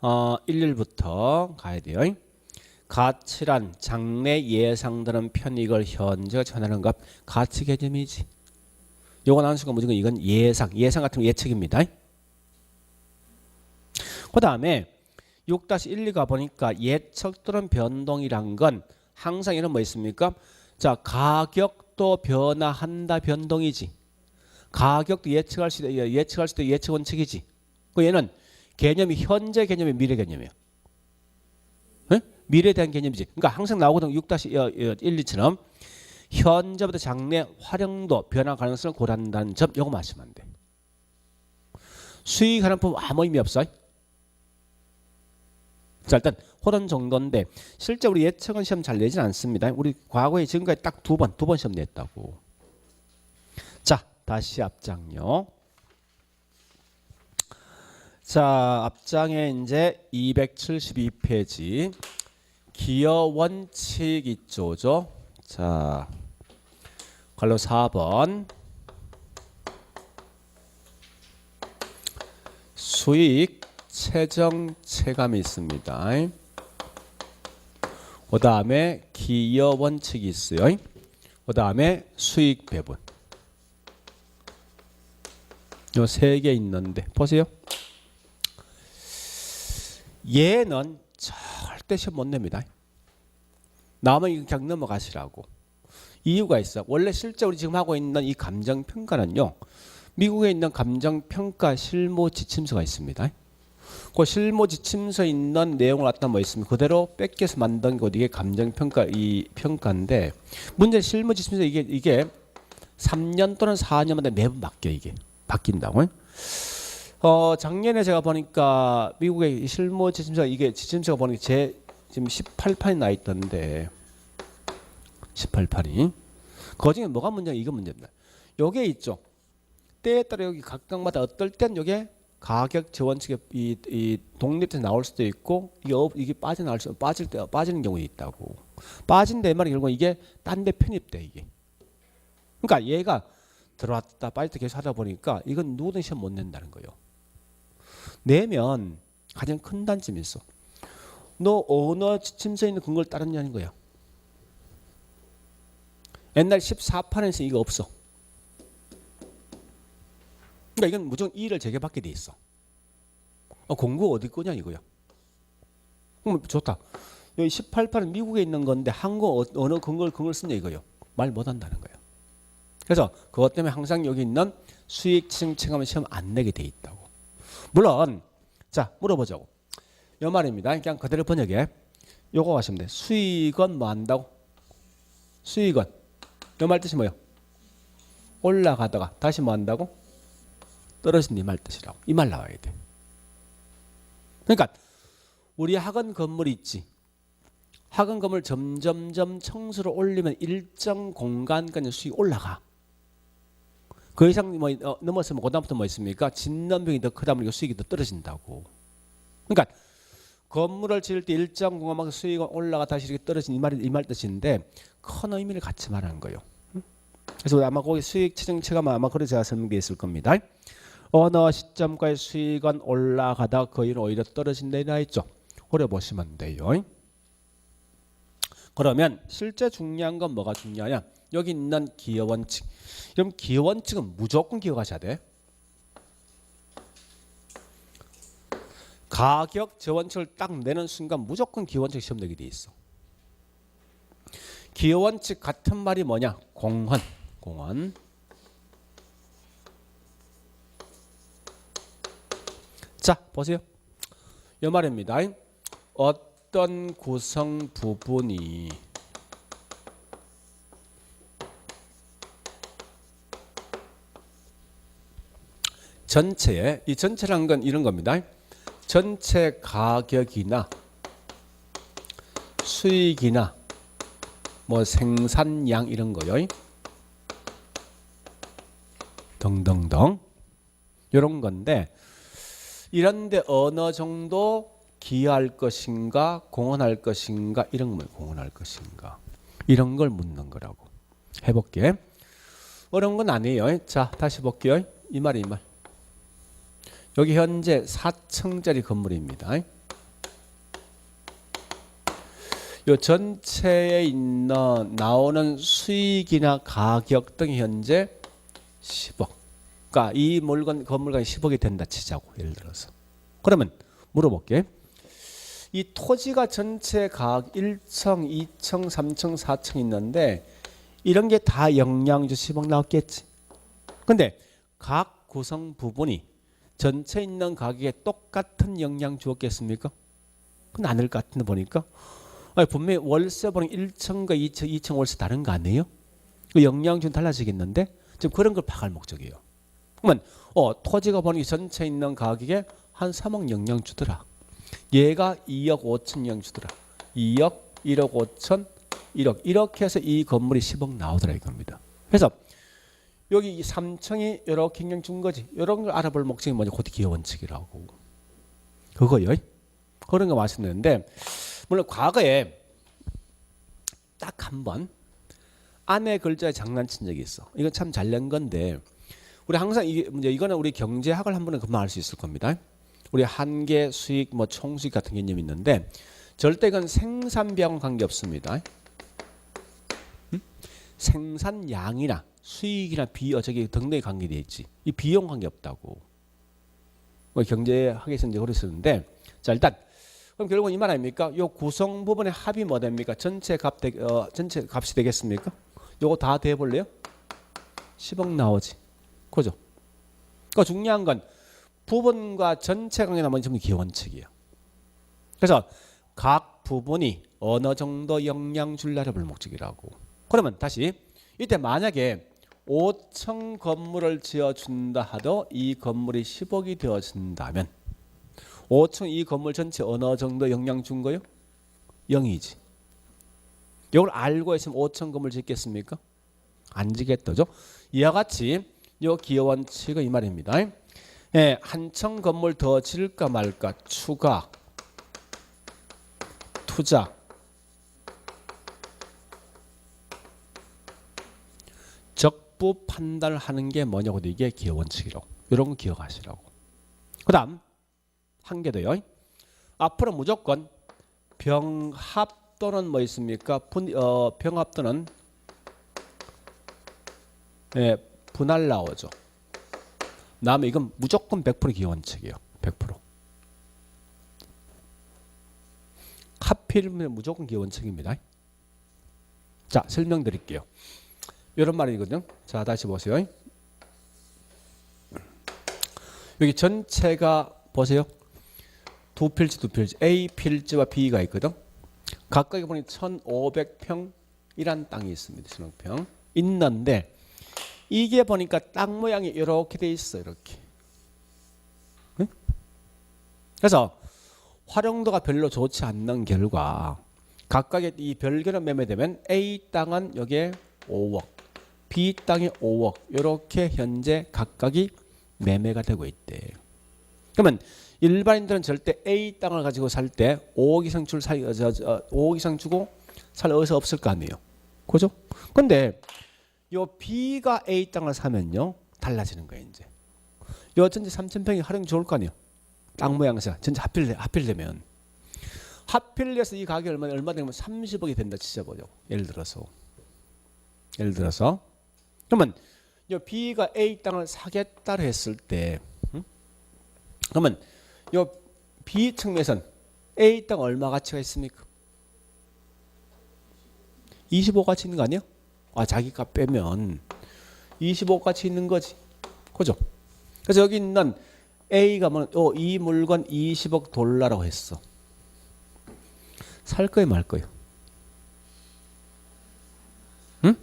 11부터 가야 돼요. 가치란 장래 예상되는 편익을 현재가 전하는 것, 가치 개념이지. 요거 나온 순간 무조건 이건 예상 같은 거 예측입니다. 그 다음에 6-12가 보니까 예측 또는 변동이란 건 항상 이런 뭐 있습니까? 자, 가격도 변화한다 변동이지. 가격도 예측할 수 있다 예측 원칙이지. 그 얘는 개념이 현재 개념이 미래 개념이에요. 네? 미래에 대한 개념이지. 그러니까 항상 나오거든 6-12처럼 현재부터 장래 활용도 변화 가능성을 고려한다는 점 요거 마시면 안 돼. 수익 하는 품 아무 의미 없어. 자, 일단 호론 정도인데 실제 우리 예측은 시험 잘 내진 않습니다. 우리 과거에 지금까지 딱 두 번 시험 냈다고. 자, 다시 앞장요. 자, 앞장에 이제 272페이지 기여 원칙 있죠죠. 자, 관로 4번 수익 최정 체감이 있습니다. 그 다음에 기여 원칙이 있어요. 그 다음에 수익 배분. 요 세 개 있는데 보세요. 얘는 절대 시험 못 냅니다. 나오면 이거 그냥 넘어가시라고. 이유가 있어. 원래 실제 우리 지금 하고 있는 이 감정평가는요. 미국에 있는 감정평가 실무 지침서가 있습니다. 그 실무 지침서에 있는 내용을 갖다 뭐 있으면 그대로 뺏겨서 만든 것 이게 감정평가 이 평가인데 문제 실무 지침서 이게 3년 또는 4년마다 매번 바뀌어 이게 바뀐다고. 작년에 제가 보니까 미국의 실무 지침서 이게 지침서가 보니까 제 지금 18판이 나 있던데 18판이 그 중에 뭐가 문제냐 이거 문제입니다. 요게 있죠. 때에 따라 여기 각각마다 어떨 땐 요게 가격 재원칙에 이 독립해서 나올 수도 있고 이게 빠져나올 수 빠지는 경우도 있다고. 빠진다 이 말이 결국 이게 딴 데 편입돼 이게. 그러니까 얘가 들어왔다 빠졌다 계속 하다 보니까 이건 누구든 시험 못 낸다는 거예요. 내면 가장 큰 단점이 있어. 너 어느 지침서에 있는 근거를 따르냐는 거야. 옛날 14판에서 이거 없어. 그러니까 이건 무조건 이의를 제기받게 돼 있어. 공부 어디 거냐 이거야. 그럼 좋다. 여기 18판은 미국에 있는 건데 한국 어느 근거를 쓰냐 이거요. 말 못한다는 거예요. 그래서 그것 때문에 항상 여기 있는 수익 측정체감은 시험 안 내게 돼 있다고. 물론 자 물어보자고. 요 말입니다. 그냥 그대로 번역해. 요거 하시면 돼. 수익은 뭐 한다고? 수익은 요 말 뜻이 뭐예요? 올라가다가 다시 뭐 한다고? 떨어진다 이 말 뜻이라고. 이 말 나와야 돼. 그러니까 우리 학원 건물이 있지. 학원 건물 점점점 청수를 올리면 일정 공간까지 수익이 올라가. 그 이상 뭐 넘어서면 그다음부터 뭐 있습니까? 진단병이 더 크다 보니까 수익이 더 떨어진다고. 그러니까 건물을 지을 때 일정 공간만큼 수익이 올라가 다시 이렇게 떨어진 이 말 뜻인데 큰 의미를 같이 말하는 거예요. 그래서 아마 거기 수익 측정체감 아마 그래 제가 설명되어 있을 겁니다. 어느 시점까지 수익은 올라가다 거의는 오히려 떨어진다 이나 있죠. 오래 보시면 돼요. 그러면 실제 중요한 건 뭐가 중요하냐? 여기 있는 기여원칙. 그럼 기여원칙은 무조건 기억하셔야 돼. 가격 저원칙을 딱 내는 순간 무조건 기여원칙 시험 내게 돼 있어. 기여원칙 같은 말이 뭐냐? 공헌. 자 보세요. 이 말입니다. 어떤 구성 부분이 전체에 이 전체라는 건 이런 겁니다. 전체 가격이나 수익이나 뭐 생산량 이런 거요. 등등등. 이런 건데 이런데 어느 정도 기여할 것인가 공헌할 것인가 이런 걸 공헌할 것인가 이런 걸 묻는 거라고. 해볼게. 어려운 건 아니에요. 자 다시 볼게요. 이 말이 이 말. 여기 현재 4층짜리 건물입니다. 요 전체에 있는 나오는 수익이나 가격 등이 현재 10억. 그러니까 이 물건 건물가가 10억이 된다 치자고 예를 들어서. 그러면 물어볼게. 이 토지가 전체 가격 1층, 2층, 3층, 4층 있는데 이런 게 다 영양주 10억 나왔겠지. 근데 각 구성 부분이 전체 있는 가격에 똑같은 영향 주었겠습니까? 그건 아닐 것 같은데 보니까. 아니, 분명히 월세 보는 1층과 2층 월세 다른 거 아니에요? 그 영향주는 달라지겠는데 지금 그런 걸 파악할 목적이에요. 그러면 토지가 보니 전체 있는 가격에 한 3억 영향 주더라. 얘가 2억 5천 영향 주더라. 2억, 1억 5천, 1억 이렇게 해서 이 건물이 10억 나오더라 이겁니다. 그래서 여기 3층이 이렇게 영향 준 거지. 이런 걸 알아볼 목적이 뭐냐? 그것도 기여 원칙이라고. 그거요. 그런 거 말씀드렸는데 물론 과거에 딱 한 번 안에 글자에 장난친 적이 있어. 이건 참 잘 낸 건데 우리 항상 이거는 우리 경제학을 한 번은 금방 알 수 있을 겁니다. 우리 한계 수익 뭐 총수익 같은 개념이 있는데 절대 이건 생산비하고는 관계 없습니다. 생산량이나 수익이나 저기 등등에 관계되어 있지. 이 비용 관계 없다고. 경제학에서 이제 그랬었는데 자 일단 그럼 결국은 이 말 아닙니까? 요 구성 부분의 합이 뭐 됩니까? 전체 값이 되겠습니까? 요거 다 대볼래요? 10억 나오지. 그죠? 그러니까 중요한 건 부분과 전체 관계 나머지 전부 기원칙이에요. 그래서 각 부분이 어느 정도 영향 줄라를 볼 목적이라고. 그러면 다시 이때 만약에 5층 건물을 지어준다 하도 이 건물이 10억이 되어진다면 5층 이 건물 전체 어느 정도 영향 준 거요? 0이지. 이걸 알고 있으면 5층 건물 짓겠습니까? 안 지겠다죠. 이와 같이 이 기여원칙은 이 말입니다. 예, 한 층 건물 더 지을까 말까 추가, 투자, 적부 판단을 하는 게 뭐냐고 이게 기여원칙이라고. 이런 거 기억하시라고. 그 다음 한 개 더요. 앞으로 무조건 병합 또는 뭐 있습니까? 병합 또는 분할 나오죠. 다음에 이건 무조건 100% 기원칙이에요. 100%. 하필이면 무조건 기원칙입니다. 자, 설명드릴게요. 이런 말이거든요. 자, 다시 보세요. 여기 전체가 보세요. 두 필지 A 필지와 B가 있거든. 각각에 보니 1500평이란 땅이 있습니다. 1500평 있는데 이게 보니까 땅 모양이 이렇게 돼 있어. 이렇게. 응? 그래서 활용도가 별로 좋지 않는 결과 각각의 이 별개로 매매되면 A 땅은 여기에 5억, B 땅이 5억 이렇게 현재 각각이 매매가 되고 있대. 그러면 일반인들은 절대 A 땅을 가지고 살 때 5억 이상 5억 이상 주고 살 어디서 없을 거 아니에요. 그죠? 근데 요 B가 A 땅을 사면요 달라지는 거예요. 이제 요 전체 3,000평이 활용이 좋을 거 아니에요. 땅 모양에서 전체 하필되면 하필해서 이 가격이 얼마 되면 30억이 된다 치자보죠. 예를 들어서 그러면 요 B가 A 땅을 사겠다고 했을 때 그러면 요 B 측면에선 A 땅 얼마 가치가 있습니까? 25 가치 있는 거 아니야? 아, 자기 값 빼면 25 가치 있는 거지. 그죠? 그래서 여기 있는 A가 이 물건 20억 $라고 했어. 살 거예요, 말 거예요? 응?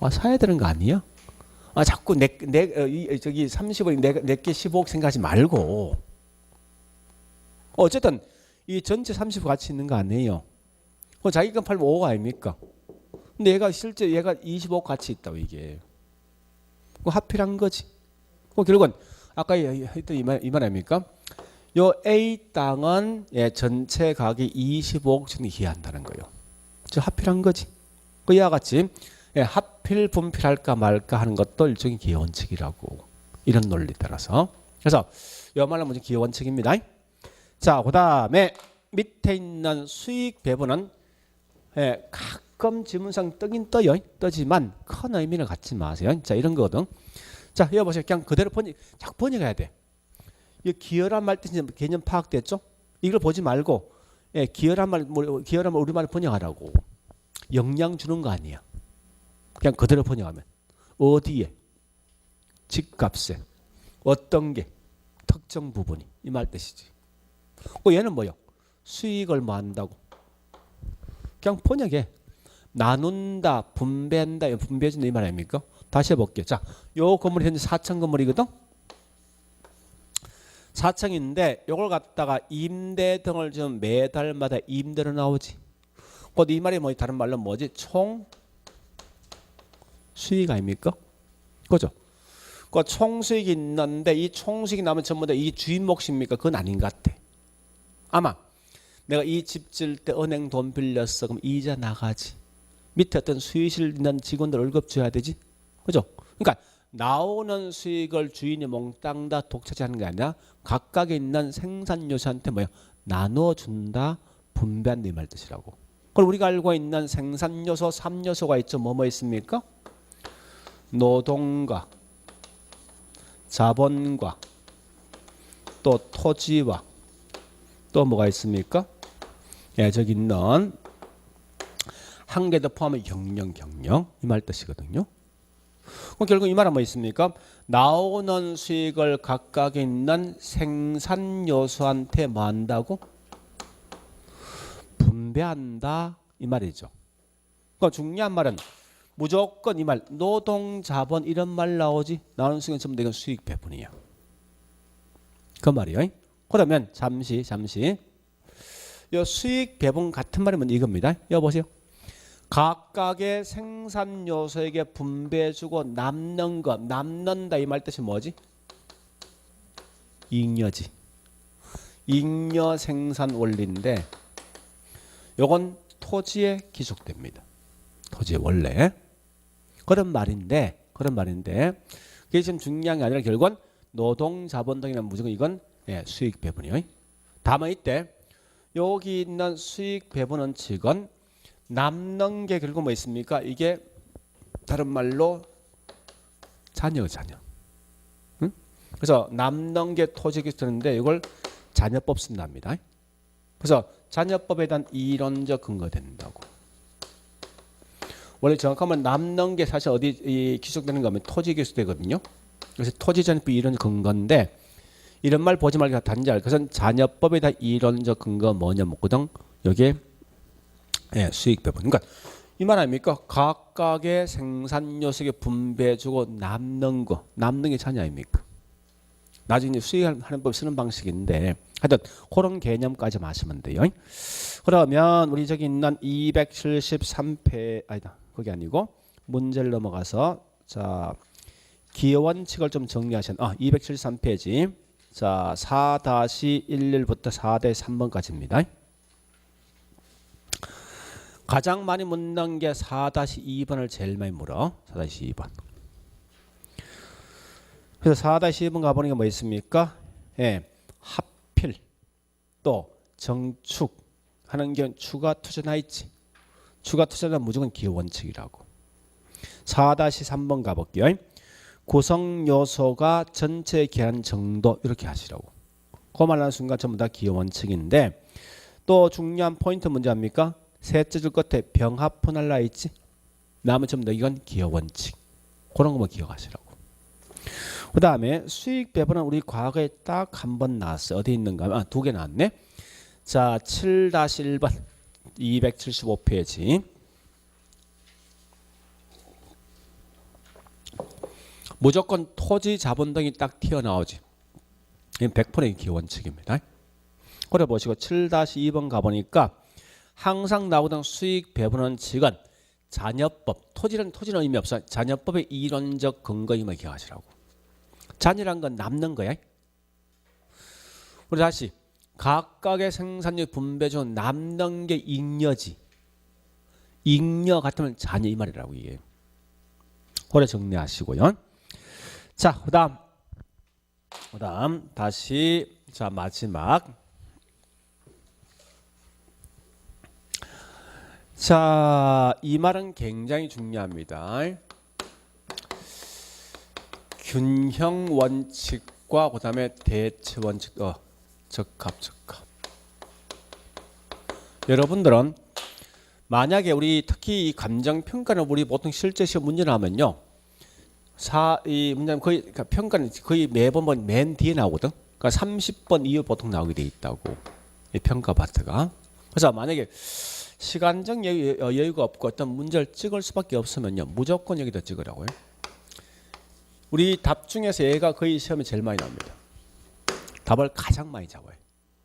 아, 사야 되는 거 아니야? 아, 자꾸 저기 30억 내게 15억 생각하지 말고 어쨌든 이 전체 30억 가치 있는 거 아니에요. 자기가 팔면 5억 아닙니까? 근데 실제 얘가 25억 가치 있다고 이게. 하필한 거지. 결국은 아까 했던 이 말 아닙니까? 요 A 땅은 전체 가격이 25억 정도 기한다는 거예요. 저 하필한 거지. 그와 같이 하필 분필할까 말까 하는 것도 일종의 기회원칙이라고. 이런 논리 따라서. 그래서 요 말은 먼저 기회원칙입니다. 자, 그 다음에 밑에 있는 수익 배분은 가끔 지문상 뜨긴 뜨지만 큰 의미는 갖지 마세요. 자, 이런 거거든. 자, 여기 보세요. 그냥 그대로 자꾸 번역해야 돼. 이 기여란 말 뜻이 개념 파악됐죠? 이걸 보지 말고 기여란 말 우리말로 번역하라고. 영향 주는 거 아니야. 그냥 그대로 번역하면 어디에, 집값에, 어떤 게, 특정 부분이 이 말 뜻이지. 얘는 뭐요? 수익 얼마 한다고. 그냥 번역해. 나눈다, 분배한다, 분배해준다 이 말 아닙니까? 다시 해볼게요. 자, 요 건물이 현재 4층 건물이거든. 4층인데 요걸 갖다가 임대 등을 좀 매달마다 임대로 나오지. 곧 이 말이 뭐지? 다른 말로 뭐지? 총 수익 아닙니까? 그죠? 그 총수익이 있는데 이 총수익이 나면 전부 다 이 주인 몫입니까? 그건 아닌 것 같아. 아마 내가 이 집 질 때 은행 돈 빌렸어. 그럼 이자 나가지. 밑에 어떤 수익실 있는 직원들 월급 줘야 되지. 그죠? 그러니까 나오는 수익을 주인이 몽땅 다 독차지하는 게 아니라 각각에 있는 생산 요소한테 뭐야? 나눠준다, 분배한다 이 말 뜻이라고. 그럼 우리가 알고 있는 생산 요소 3요소가 있죠. 뭐뭐 있습니까? 노동과 자본과 또 토지와 또 뭐가 있습니까? 저기 있는 한 개 더 포함한 경영 이 말 뜻이거든요. 그럼 결국 이 말은 뭐 있습니까? 나오는 수익을 각각에 있는 생산 요소한테 뭐 한다고? 분배한다 이 말이죠. 그러니까 중요한 말은 무조건 이 말 노동 자본 이런 말 나오지. 나오는 수익은 전부 다 이건 수익 배분이야. 그 말이요. 그러면 잠시 이 수익 배분 같은 말이 뭔지 이겁니다. 여기 보세요. 각각의 생산 요소에게 분배해주고 남는 것, 남는다 이 말 뜻이 뭐지? 잉여지. 잉여 생산 원리인데 요건 토지에 기속됩니다. 토지의 원래. 그런 말인데 그게 지금 중요한 게 아니라 결국은 노동 자본 등이나 무조건 이건 수익 배분이요. 다만 이때 여기 있는 수익 배분 원칙은 남는 게 결국 뭐 있습니까? 이게 다른 말로 자녀. 응? 그래서 남는 게 토지에 쓰는데 이걸 자녀법 쓴답니다. 그래서 자녀법에 대한 이론적 근거 된다고. 원래 정확하면 남는 게 사실 어디 기속되는 거면 토지 기속되거든요. 그래서 토지자녀법 이론 근거인데 이런 말 보지 말고 단지 알 것은 자녀법에 대한 이론적 근거 뭐냐 묻거든. 여기에 수익 배분. 그러니까 이 말 아닙니까? 각각의 생산 요소에 분배해주고 남는 게 자녀 아닙니까? 나중에 수익하는 법 쓰는 방식인데 하여튼 그런 개념까지 마시면 돼요. 그러면 우리 저기 있는 273페 아니다. 그게 아니고 문제를 넘어가서 자 기여원칙을 좀 정리하신 273페이지 자 4-11부터 4-3번까지입니다. 가장 많이 묻는 게 4-2번을 제일 많이 물어. 4-2번. 그래서 4-2번 가보는 게 뭐 있습니까? 합필 또 정축 하는 게 추가 투자나 있지. 추가 투자는 무조건 기여원칙이라고. 4-3번 가볼게요. 구성 요소가 전체 기한 정도 이렇게 하시라고. 그 말하는 순간 전부 다 기여원칙인데 또 중요한 포인트 문제 합니까? 셋째 줄 끝에 병합 분할라 있지. 남은 전부 다 이건 기여원칙. 그런 거만 기억하시라고. 그 다음에 수익 배분은 우리 과거에 딱 한 번 나왔어요. 어디 있는가? 두 개 나왔네. 자 7-1번 275페이지. 무조건 토지 자본 등이 딱 튀어나오지. 이건 100%의 기원칙입니다. 그래 보시고 7-2번 가보니까 항상 나오던 수익 배분 원칙은 자녀법, 토지는 의미 없어. 자녀법의 이론적 근거임을 기억하시라고. 잔이란 건 남는 거야. 우리 다시 각각의 생산력 분배 중 남는 게 잉여지. 잉여 같으면 잔이 이 말이라고 이게. 오래 정리하시고요. 자, 그다음 다시 자 마지막. 자, 이 말은 굉장히 중요합니다. 균형 원칙과 그다음에 대체 원칙, 적합. 여러분들은 만약에 우리 특히 이 감정 평가는 우리 보통 실제 시험 문제 나오면요, 이 문제는 거의 그러니까 평가는 거의 매번 맨 뒤에 나오거든. 그러니까 30번 이후 보통 나오게 돼 있다고 이 평가 파트가. 그래서 만약에 시간적 여유가 없고 어떤 문제를 찍을 수밖에 없으면요, 무조건 여기다 찍으라고요. 우리 답 중에서 얘가 거의 시험에 제일 많이 나옵니다. 답을 가장 많이 잡아요.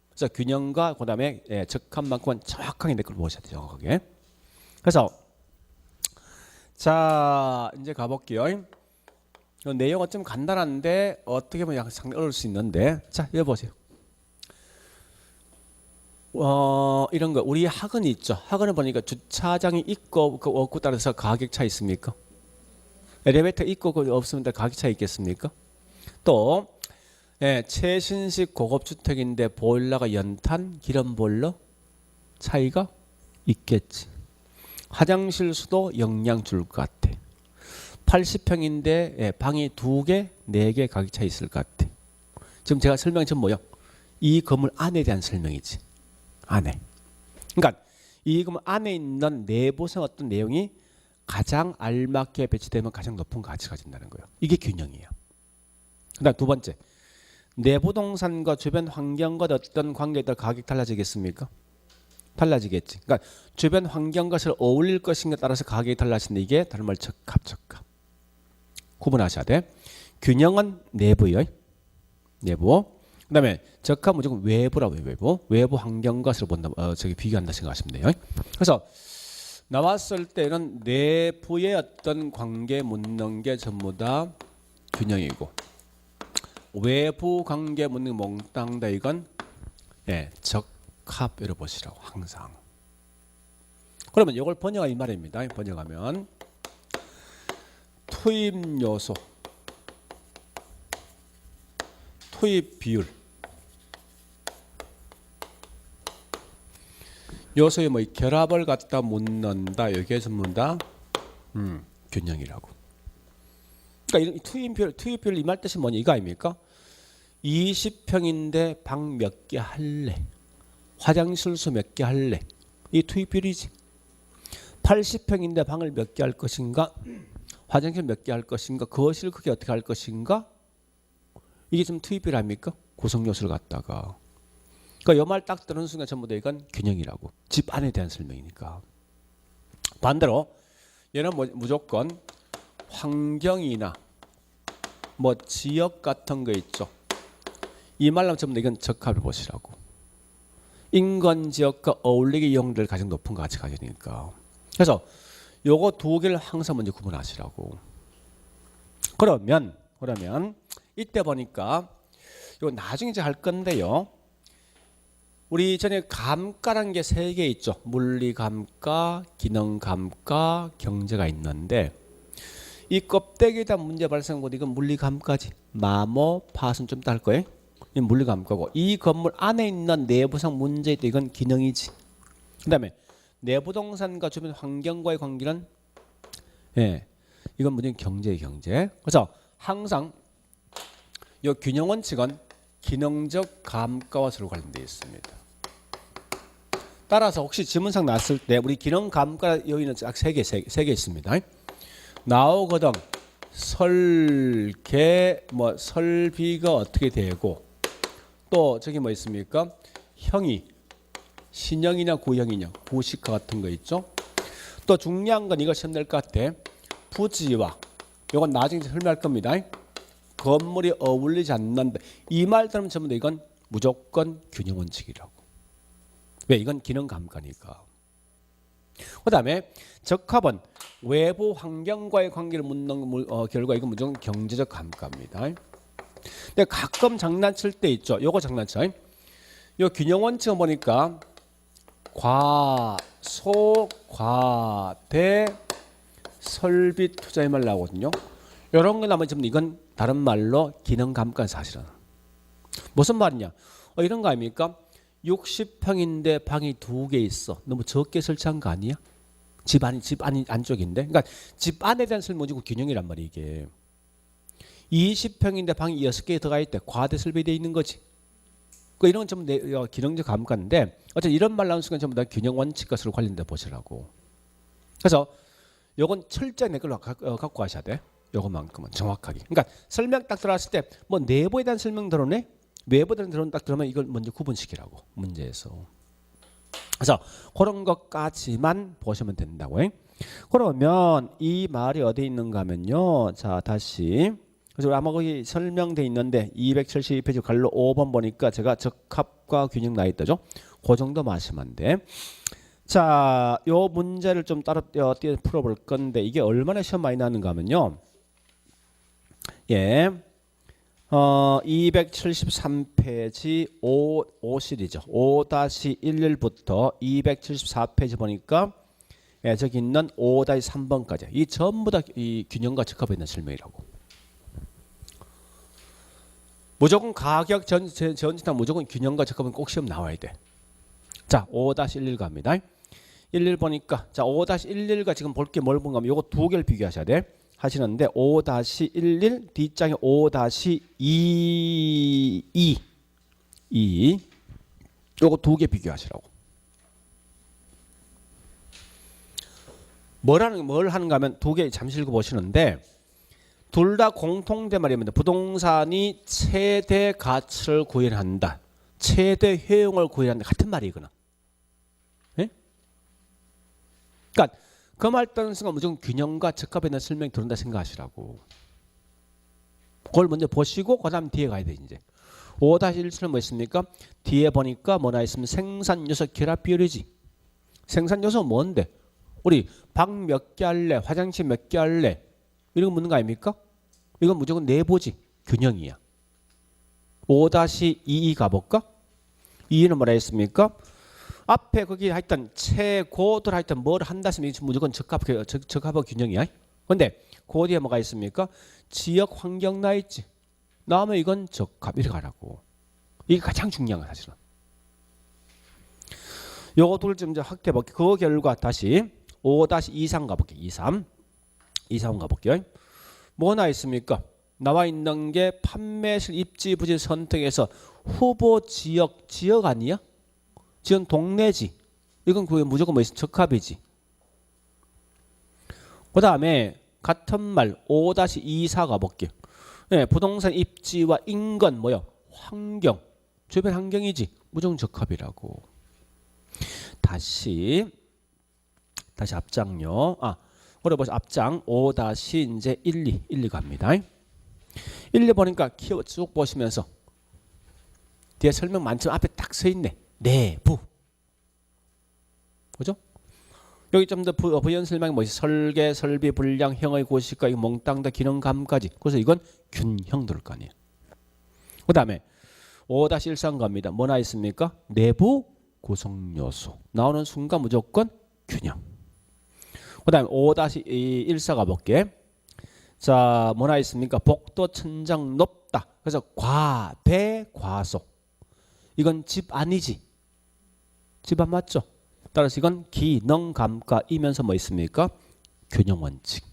그래서 균형과 그다음에 적합만큼은 정확하게 내 걸 보셔야 돼요. 정확하게. 그래서 자 이제 가볼게요. 내용은 좀 간단한데 어떻게 보면 약간 상당히 어려울 수 있는데, 자 여기 보세요. 이런 거 우리 학원이 있죠. 학원을 보니까 주차장이 있고 없고 따라서 가격 차이 있습니까? 엘리베이터 있고 없으면 가격 차이 있겠습니까? 또 최신식 고급주택인데 보일러가 연탄, 기름 보일러 차이가 있겠지. 화장실 수도 영향 줄 것 같아. 80평인데 방이 2개, 4개 가격 차이 있을 것 같아. 지금 제가 설명이 전 뭐요? 이 건물 안에 대한 설명이지. 안에. 그러니까 이 건물 안에 있는 내부성 어떤 내용이 가장 알맞게 배치되면 가장 높은 가치가 가진다는 거예요. 이게 균형이에요. 그다음 두 번째, 내부 동산과 주변 환경과 어떤 관계에 따라 가격 달라지겠습니까? 달라지겠지. 그러니까 주변 환경과 어울릴 것인가에 따라서 가격이 달라지는데 이게 다른 말 적합. 구분하셔야 돼. 균형은 내부요. 내부. 그다음에 적합 무조건 외부라고. 외부 환경과 본다. 비교한다 생각하시면 돼요. 그래서 나왔을 때는 내부의 어떤 관계 묻는 게 전부 다 균형이고, 외부 관계 묻는 몽땅 다 이건 적합으로 보시라고 항상. 그러면 이걸 번역하면 이 말입니다. 번역하면 투입 요소, 투입 비율, 요소의 결합을 갖다 묻는다. 여기에 전부 다 균형이라고. 그러니까 이 투입 비율 이 말 뜻이 뭐냐 이거 아닙니까? 20평인데 방 몇 개 할래? 화장실 수 몇 개 할래? 이 투입 비율이지. 80평인데 방을 몇 개 할 것인가? 화장실 몇 개 할 것인가? 거실 크기 어떻게 할 것인가? 이게 좀 투입 비율 아닙니까? 구성 요소를 갖다가. 그러니까 이 말 딱 들은 순간 전부 다 이건 균형이라고. 집 안에 대한 설명이니까. 반대로 얘는 무조건 환경이나 지역 같은 거 있죠. 이 말로 전부 다 이건 적합을 보시라고. 인근 지역과 어울리게 이용될 가장 높은 가치가 되니까. 그래서 요거 두 개를 항상 먼저 구분하시라고. 그러면 이때 보니까 요 나중에 이제 할 건데요. 우리 전에 감가라는 게 3개 있죠. 물리 감가, 기능 감가, 경제가 있는데 이 껍데기에다 문제 발생한 것 이건 물리 감가지. 마모, 파손 좀 딸 거예요. 이 물리 감가고, 이 건물 안에 있는 내부상 문제 있다 이건 기능이지. 그다음에 내부 동산과 주변 환경과의 관계는 이건 문제는 경제. 그래서 항상 이 균형 원칙은 기능적 감가와 서로 관련되어 있습니다. 따라서 혹시 지문상 났을 때 우리 기능 감가 여기는 딱 3개 있습니다. 나오거든. 설계 설비가 어떻게 되고, 또 저기 뭐 있습니까? 형이 신형이냐 구형이냐, 구식화 같은 거 있죠. 또 중요한 건 이거 시험 낼 것 같아. 부지와 이건 나중에 설명할 겁니다. 건물이 어울리지 않는다. 이 말 들으면 전부 다 이건 무조건 균형 원칙이라고. 왜? 이건 기능 감가니까. 그 다음에 적합은 외부 환경과의 관계를 묻는 결과 이건 무조건 경제적 감가입니다. 근데 가끔 장난칠 때 있죠. 요거 장난쳐. 요 균형 원칙을 보니까 과소, 과대, 설비 투자의 말 나오거든요. 이런 거 나면 좀 이건 다른 말로 기능 감가 사실은. 무슨 말이냐? 이런 거 아닙니까? 60평인데 방이 2개 있어. 너무 적게 설치한 거 아니야? 집 안이 안쪽인데. 그러니까 집 안에 대한 설명이고 균형이란 말이야 이게. 20평인데 방이 6개 들어가 있대. 과대 설비되어 있는 거지. 이런 건 좀 기능적 감가인데 어쨌든 이런 말 나오는 순간 전부 다 균형 원칙과 서로 관련돼 보시라고. 그래서 요건 철저히 내 걸로 갖고 가셔야 돼. 요것만큼은 정확하게. 그러니까 설명 딱 들어왔을 때 뭐 내부에 대한 설명 들어오네, 외부에 대한 설명 딱 들어오면 이걸 먼저 구분시키라고 문제에서. 그래서 그런 것까지만 보시면 된다고. 그러면 이 말이 어디 있는가 하면요. 자 다시. 그래서 아마 거기 설명돼 있는데 272페이지 갈로 5번 보니까 제가 적합과 균형 나 있다죠. 그 정도 마시면 돼. 자, 요 문제를 좀 따로 풀어볼 건데 이게 얼마나 시험 많이 나는가 하면요. 예. 273페이지 5 시리즈 5-11부터 274페이지 보니까 예, 저기 있는 5-3번까지 이 전부 다 이 균형과 적합에 있는 설명이라고. 무조건 가격 전지당 무조건 균형과 적합은 꼭 시험 나와야 돼. 자, 5-11 갑니다. 11 보니까 자, 5-11과 지금 볼 게 뭘 본가 하면 요거 두 개를 비교하셔야 돼. 하시는데 5-11 뒷장에 5-22 요거 두 개 비교하시라고. 뭘 하는가 하면 두 개 잠시 읽어 보시는데 둘 다 공통된 말입니다. 부동산이 최대 가치를 구현한다. 최대 효용을 구현한다. 같은 말이거든. 예? 그러니까 그 말 따는 순간 무조건 균형과 적합에 대한 설명이 들어온다 생각하시라고. 그걸 먼저 보시고 그 다음 뒤에 가야 돼 이제. 5-1처럼 뭐 있습니까? 뒤에 보니까 뭐나 있으면 생산요소 결합 비율이지. 생산요소 뭔데? 우리 방 몇 개 할래? 화장실 몇 개 할래? 이런 거 묻는 거 아닙니까? 이건 무조건 내보지. 균형이야. 5-22 가볼까? 2는 뭐라 했습니까? 앞에 거기 하여튼 최고들 하여튼 뭘 한다 했으면 무조건 적합하고 균형이야. 근데 그 뒤에 뭐가 있습니까? 지역 환경 나 있지. 나오면 이건 적합 이렇게 가라고. 이게 가장 중요한 거 사실은. 요거 둘 좀 확대 볼게요. 그 결과 다시 5-23 가볼게요. 23 가볼게요. 뭐나 있습니까? 나와 있는 게 판매실 입지 부지 선택에서 후보 지역 아니야? 지금 동네지. 이건 그게 무조건 뭐 적합이지. 그 다음에 같은 말 5-24 가볼게요. 네, 부동산 입지와 인근 뭐요? 환경. 주변 환경이지. 무조건 적합이라고. 다시 앞장요. 그래 보세요. 앞장 5-12 갑니다. 1, 2 보니까 키워드 쭉 보시면서 뒤에 설명 많지만 앞에 딱 서 있네. 내부. 그죠? 여기 좀 더 부연 설명이 뭐지? 설계, 설비, 분량, 형의 고시가 이 몽땅 다 기능 감까지. 그래서 이건 균형 들을 거 아니에요. 그 다음에 5-13 갑니다. 뭐나 있습니까? 내부 구성 요소. 나오는 순간 무조건 균형. 그 다음에 5-14 가볼게. 자, 뭐나 있습니까? 복도 천장 높다. 그래서 과대 과소. 이건 집 아니지. 집 안 맞죠? 따라서 이건 기능 감가이면서 뭐 있습니까? 균형 원칙.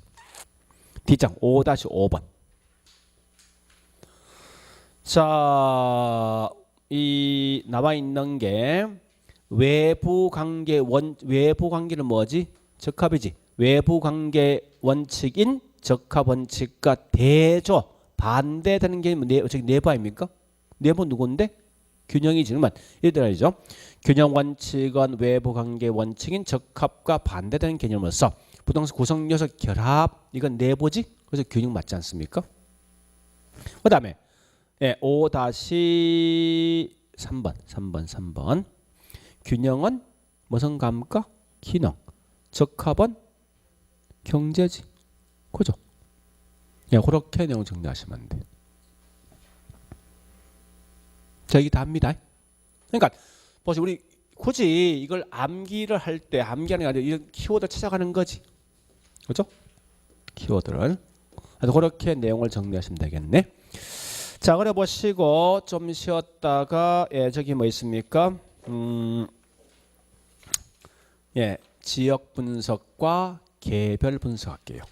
뒷장 5-5번. 자, 이 나와 있는 게 외부 관계는 뭐지? 적합이지. 외부 관계 원칙인 적합 원칙과 대조 반대되는 게 내부 아닙니까? 내부 누군데? 균형이지. 그러면 이들아죠. 균형 원칙은 외부 관계 원칙인 적합과 반대되는 개념으로서 부동산 구성 요소 결합 이건 내부지. 그래서 균형 맞지 않습니까? 그 다음에 5-3번. 균형은 무슨 감가? 기능. 적합은 경제지. 그죠? 그렇게 내용 정리하시면 돼. 저기 답니다. 그러니까 보세요. 우리 굳이 이걸 암기를 할 때 암기하는 게 아니라 이런 키워드 찾아가는 거지. 그렇죠? 키워드를. 그래서 그렇게 내용을 정리하시면 되겠네. 자, 그래 보시고 좀 쉬었다가 저기 뭐 있습니까? 지역 분석과 개별 분석할게요.